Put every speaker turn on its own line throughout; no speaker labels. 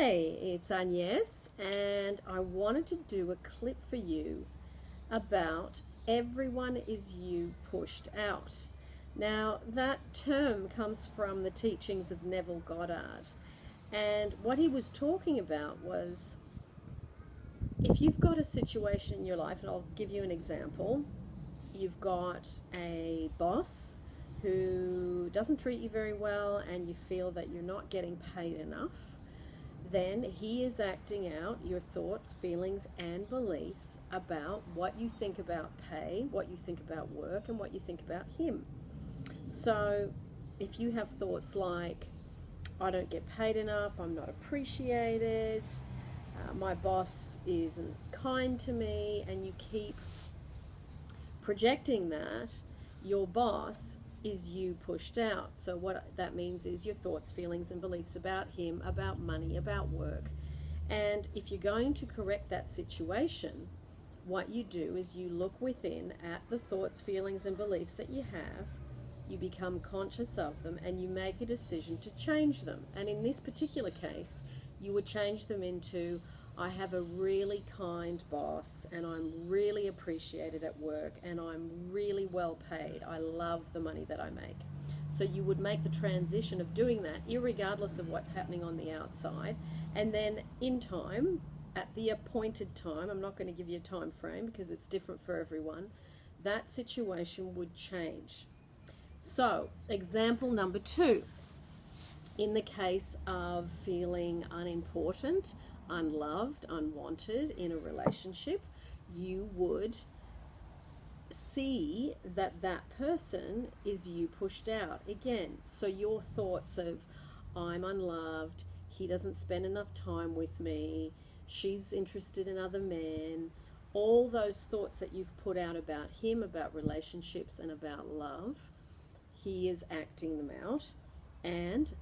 Hey, it's Agnes, and I wanted to do a clip for you about everyone is you pushed out. Now, that term comes from the teachings of Neville Goddard, and what he was talking about was if you've got a situation in your life, and I'll give you an example, you've got a boss who doesn't treat you very well, and you feel that you're not getting paid enough. Then he is acting out your thoughts, feelings, and beliefs about what you think about pay, what you think about work, and what you think about him. So if you have thoughts like, I don't get paid enough, I'm not appreciated, my boss isn't kind to me, and you keep projecting that, your boss is you pushed out. So what that means is your thoughts, feelings, and beliefs about him, about money, about work. And if you're going to correct that situation, what you do is you look within at the thoughts, feelings, and beliefs that you have, you become conscious of them, and you make a decision to change them. And in this particular case, you would change them into, I have a really kind boss, and I'm really appreciated at work, and I'm really well paid. I love the money that I make. So you would make the transition of doing that irregardless of what's happening on the outside. And then in time, at the appointed time, I'm not going to give you a time frame because it's different for everyone, that situation would change. So example number 2. In the case of feeling unimportant, unloved, unwanted in a relationship, you would see that that person is you pushed out again. So your thoughts of, I'm unloved, he doesn't spend enough time with me, she's interested in other men, all those thoughts that you've put out about him, about relationships, and about love, he is acting them out. And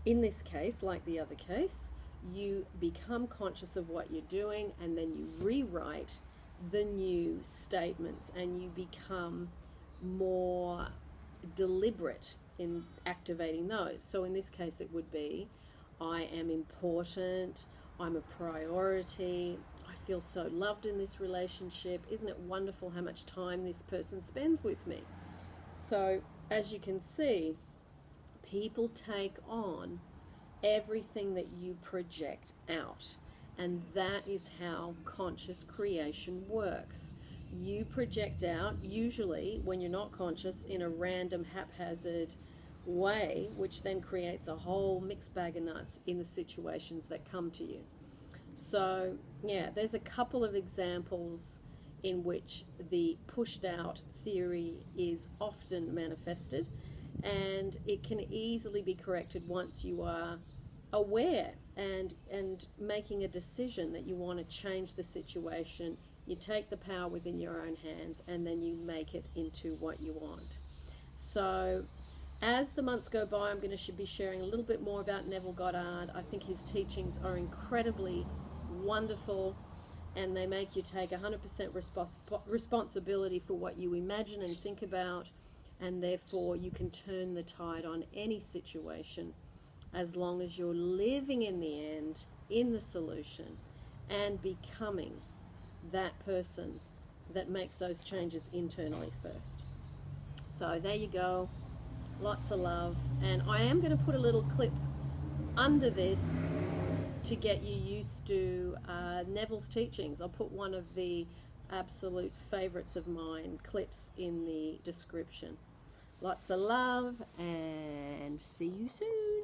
in this case, like the other case, you become conscious of what you're doing, and then you rewrite the new statements, and you become more deliberate in activating those. So in this case, it would be, I am important, I'm a priority, I feel so loved in this relationship, isn't it wonderful how much time this person spends with me? So as you can see, people take on everything that you project out. And that is how conscious creation works. You project out, usually when you're not conscious, in a random, haphazard way, which then creates a whole mixed bag of nuts in the situations that come to you. So, yeah, there's a couple of examples in which the pushed out theory is often manifested, and it can easily be corrected once you are aware and making a decision that you want to change the situation. You take the power within your own hands, and then you make it into what you want. So as the months go by, I'm going to be sharing a little bit more about Neville Goddard. I think his teachings are incredibly wonderful, and they make you take 100% responsibility for what you imagine and think about, and therefore you can turn the tide on any situation as long as you're living in the end, in the solution, and becoming that person that makes those changes internally first. So there you go. Lots of love. And I am going to put a little clip under this to get you used to Neville's teachings. I'll put one of the absolute favorites of mine clips in the description. Lots of love, and see you soon.